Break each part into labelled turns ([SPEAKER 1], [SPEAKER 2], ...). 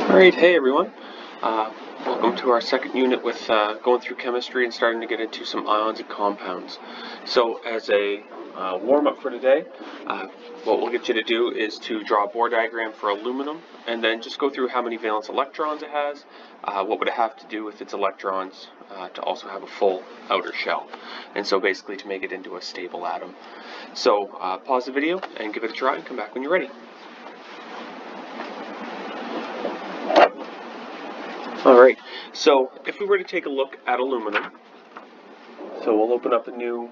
[SPEAKER 1] Alright, hey everyone. Welcome to our second unit with going through chemistry and starting to get into some ions and compounds. So as a warm-up for today, what we'll get you to do is to draw a Bohr diagram for aluminum and then just go through how many valence electrons it has, what would it have to do with its electrons to also have a full outer shell, and so basically to make it into a stable atom. So pause the video and give it a try and come back when you're ready. Alright, so if we were to take a look at aluminum, so we'll open up a new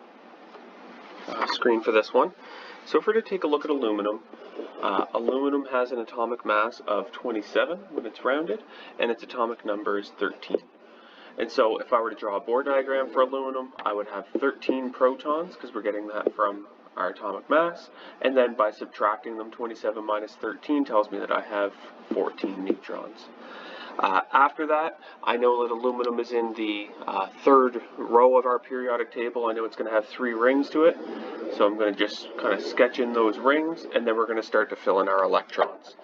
[SPEAKER 1] screen for this one. So if we're to take a look at aluminum, aluminum has an atomic mass of 27 when it's rounded, and its atomic number is 13. And so if I were to draw a Bohr diagram for aluminum, I would have 13 protons, because we're getting that from our atomic mass, and then by subtracting them, 27 minus 13 tells me that I have 14 neutrons. After that, I know that aluminum is in the third row of our periodic table. I know it's going to have 3 rings to it, so I'm going to just kind of sketch in those rings, and then we're going to start to fill in our electrons.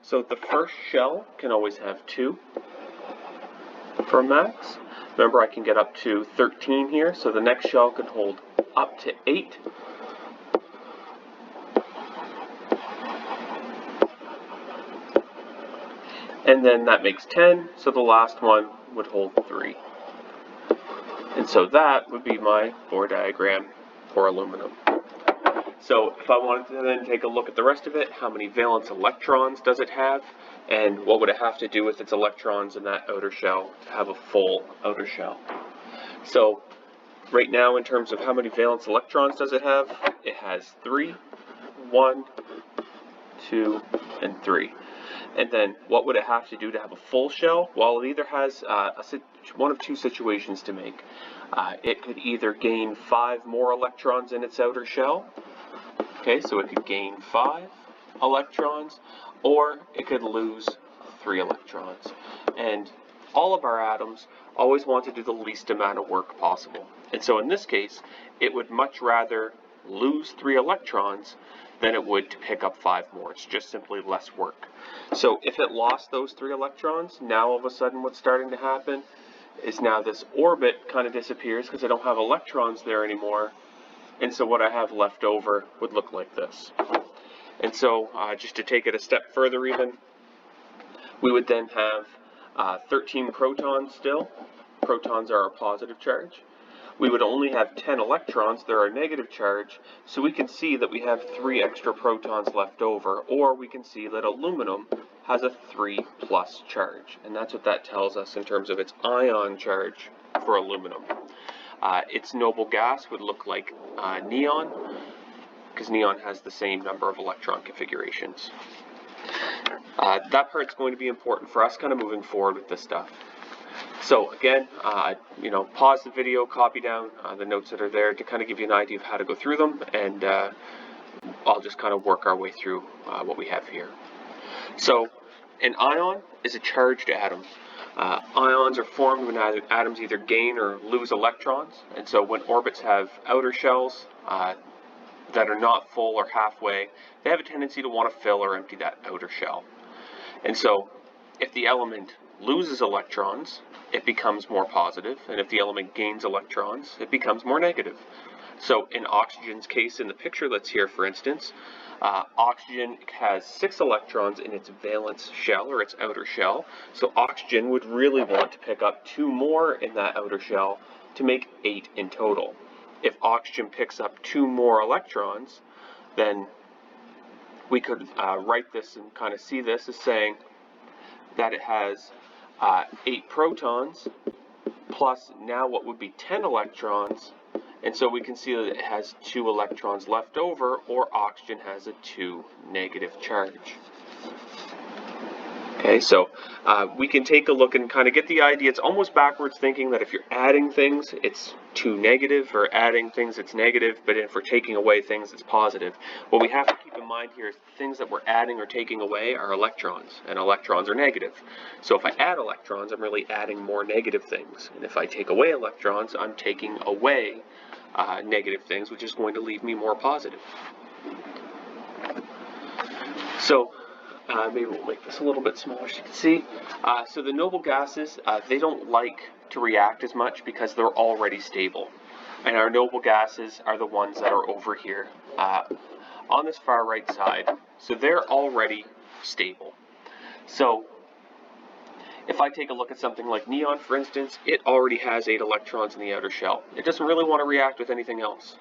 [SPEAKER 1] So the first shell can always have 2 for max. Remember, I can get up to 13 here, so the next shell can hold up to 8. And then that makes 10, so the last one would hold 3. And so that would be my Bohr diagram for aluminum. So if I wanted to then take a look at the rest of it, how many valence electrons does it have, and what would it have to do with its electrons in that outer shell to have a full outer shell? So right now, in terms of how many valence electrons does it has 3, 1, 2, and 3. And then what would it have to do to have a full shell? Well, it either has one of two situations to make. It could either gain 5 more electrons in its outer shell. Okay, so it could gain 5 electrons, or it could lose 3 electrons. And all of our atoms always want to do the least amount of work possible. And so in this case, it would much rather lose 3 electrons than it would to pick up 5 more. It's just simply less work. So if it lost those 3 electrons, now all of a sudden what's starting to happen is now this orbit kind of disappears because I don't have electrons there anymore. And so what I have left over would look like this. And so just to take it a step further even, we would then have 13 protons still. Protons are a positive charge. We would only have 10 electrons, they're a negative charge, so we can see that we have 3 extra protons left over, or we can see that aluminum has a 3+ charge, and that's what that tells us in terms of its ion charge for aluminum. Its noble gas would look like neon, because neon has the same number of electron configurations. That part's going to be important for us kind of moving forward with this stuff. So again, pause the video, copy down the notes that are there to kind of give you an idea of how to go through them, and I'll just kind of work our way through what we have here. So an ion is a charged atom. Ions are formed when atoms either gain or lose electrons, and so when orbits have outer shells that are not full or halfway, they have a tendency to want to fill or empty that outer shell. And so if the element loses electrons, it becomes more positive, and if the element gains electrons, it becomes more negative. So in oxygen's case in the picture that's here, for instance, oxygen has 6 electrons in its valence shell, or its outer shell, so oxygen would really want to pick up 2 more in that outer shell to make 8 in total. If oxygen picks up 2 more electrons, then we could write this and kind of see this as saying that it has 8 protons plus now what would be 10 electrons, and so we can see that it has 2 electrons left over, or oxygen has a 2 negative charge. Okay, so we can take a look and kind of get the idea. It's almost backwards thinking that if you're adding things, it's 2 negative, or adding things, it's negative, but if we're taking away things, it's positive. What we have to keep in mind here is the things that we're adding or taking away are electrons, and electrons are negative. So if I add electrons, I'm really adding more negative things, and if I take away electrons, I'm taking away negative things, which is going to leave me more positive. So Maybe we'll make this a little bit smaller so you can see. So the noble gases, they don't like to react as much because they're already stable. And our noble gases are the ones that are over here on this far right side. So they're already stable. So if I take a look at something like neon, for instance, it already has 8 electrons in the outer shell. It doesn't really want to react with anything else.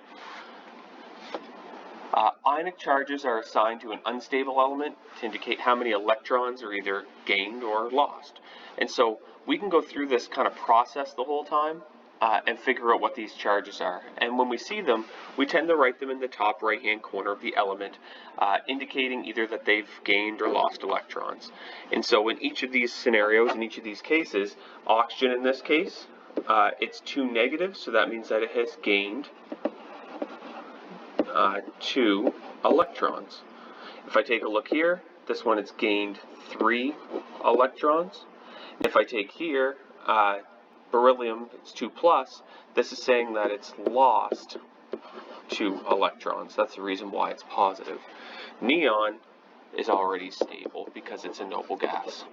[SPEAKER 1] Ionic charges are assigned to an unstable element to indicate how many electrons are either gained or lost. And so we can go through this kind of process the whole time and figure out what these charges are. And when we see them, we tend to write them in the top right-hand corner of the element, indicating either that they've gained or lost electrons. And so in each of these scenarios, in each of these cases, oxygen in this case, it's 2 negative, so that means that it has gained 2 electrons. If I take a look here, this one it's gained 3 electrons. If I take here, beryllium, it's 2 plus, this is saying that it's lost 2 electrons. That's the reason why it's positive. Neon is already stable because it's a noble gas.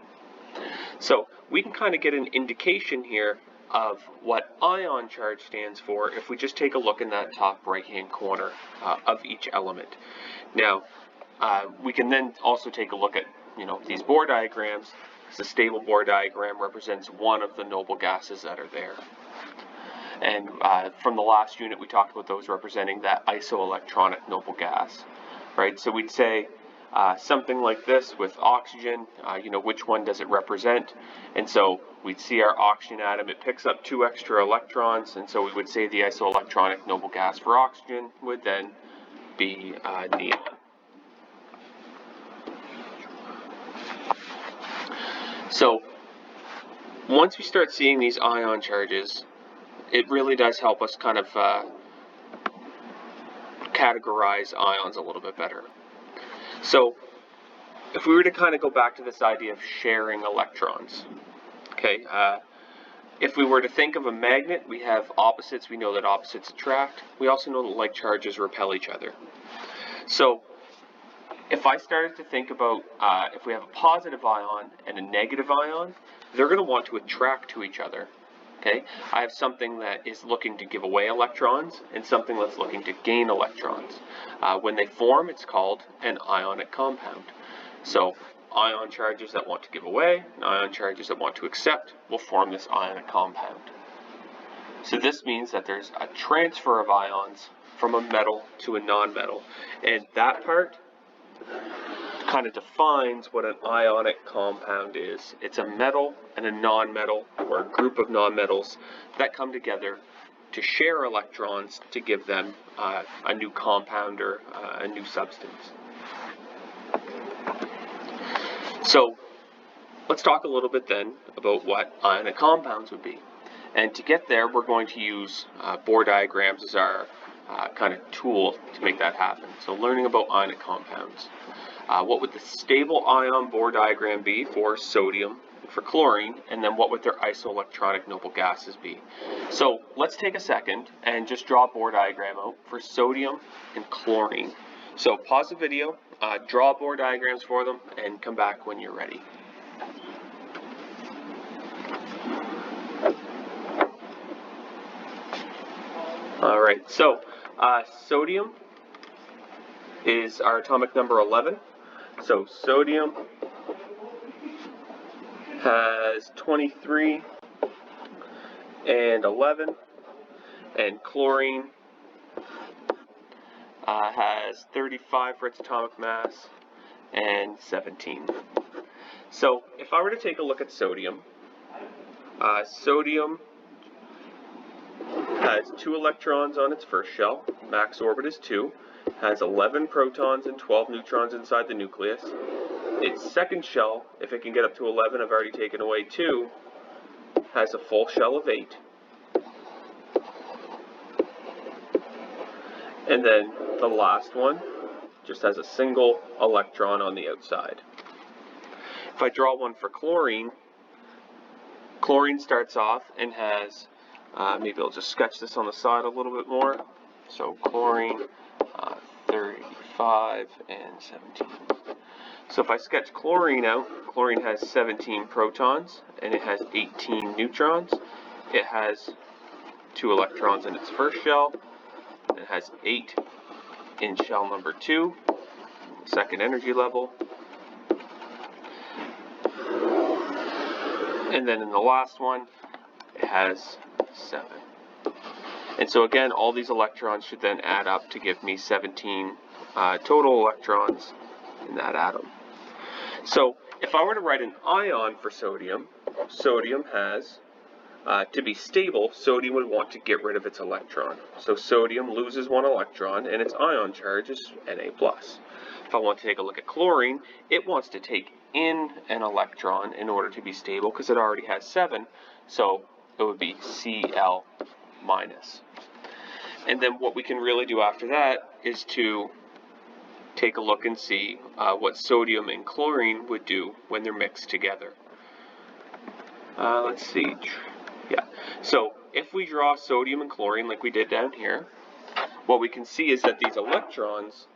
[SPEAKER 1] So we can kind of get an indication here of what ion charge stands for if we just take a look in that top right hand corner of each element. Now we can then also take a look at these Bohr diagrams. The stable Bohr diagram represents one of the noble gases that are there. And from the last unit we talked about those representing that isoelectronic noble gas, right? So we'd say something like this with oxygen, which one does it represent? And so we'd see our oxygen atom, it picks up 2 extra electrons, and so we would say the isoelectronic noble gas for oxygen would then be neon. So once we start seeing these ion charges, it really does help us kind of categorize ions a little bit better. So if we were to kind of go back to this idea of sharing electrons, okay, if we were to think of a magnet, we have opposites. We know that opposites attract. We also know that like charges repel each other. So if I started to think about if we have a positive ion and a negative ion, they're going to want to attract to each other. Okay, I have something that is looking to give away electrons and something that's looking to gain electrons. When they form, it's called an ionic compound. So ion charges that want to give away and ion charges that want to accept will form this ionic compound. So this means that there's a transfer of ions from a metal to a non-metal, and that part kind of defines what an ionic compound is. It's a metal and a non-metal, or a group of non-metals that come together to share electrons to give them a new compound or a new substance. So let's talk a little bit then about what ionic compounds would be. And to get there, we're going to use Bohr diagrams as our kind of tool to make that happen. So learning about ionic compounds. What would the stable ion Bohr diagram be for sodium and for chlorine, and then what would their isoelectronic noble gases be? So let's take a second and just draw a Bohr diagram out for sodium and chlorine. So pause the video, draw Bohr diagrams for them, and come back when you're ready. Alright, so sodium is our atomic number 11. So sodium has 23 and 11, and chlorine has 35 for its atomic mass and 17. So if I were to take a look at sodium, sodium has 2 electrons on its first shell, max orbit is 2, has 11 protons and 12 neutrons inside the nucleus. Its second shell, if it can get up to 11, I've already taken away 2, has a full shell of 8. And then the last one just has a single electron on the outside. If I draw one for chlorine, chlorine starts off and has, maybe I'll just sketch this on the side a little bit more. So chlorine, 35 and 17. So if I sketch chlorine out, chlorine has 17 protons and it has 18 neutrons. It has 2 electrons in its first shell. It has 8 in shell number 2, second energy level. And then in the last one, it has 7. And so again, all these electrons should then add up to give me 17 total electrons in that atom. So if I were to write an ion for sodium, sodium has, to be stable, sodium would want to get rid of its electron. So sodium loses 1 electron and its ion charge is Na+. If I want to take a look at chlorine, it wants to take in an electron in order to be stable because it already has 7, so it would be Cl-. And then what we can really do after that is to take a look and see what sodium and chlorine would do when they're mixed together. Let's see. Yeah. So if we draw sodium and chlorine like we did down here, what we can see is that these electrons,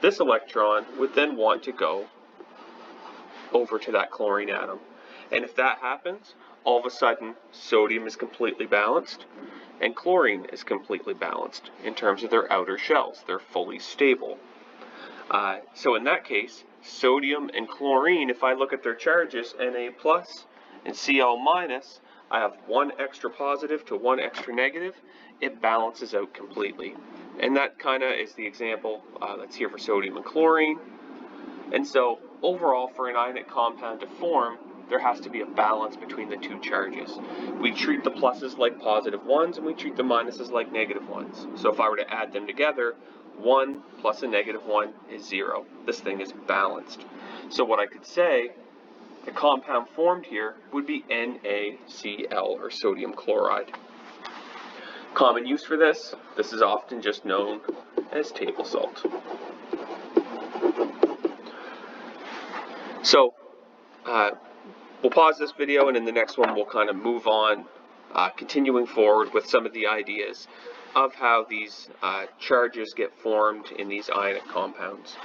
[SPEAKER 1] this electron would then want to go over to that chlorine atom. And if that happens, all of a sudden sodium is completely balanced and chlorine is completely balanced in terms of their outer shells. They're fully stable. So in that case, sodium and chlorine, if I look at their charges, Na+ and Cl-, I have 1 extra positive to 1 extra negative. It balances out completely. And that kind of is the example that's here for sodium and chlorine. And so overall, for an ionic compound to form, there has to be a balance between the 2 charges. We treat the pluses like positive 1s and we treat the minuses like negative 1s. So if I were to add them together, 1 plus a negative 1 is 0. This thing is balanced. So what I could say, the compound formed here would be NaCl, or sodium chloride. Common use for this is often just known as table salt. So we'll pause this video, and in the next one we'll kind of move on, continuing forward with some of the ideas of how these charges get formed in these ionic compounds.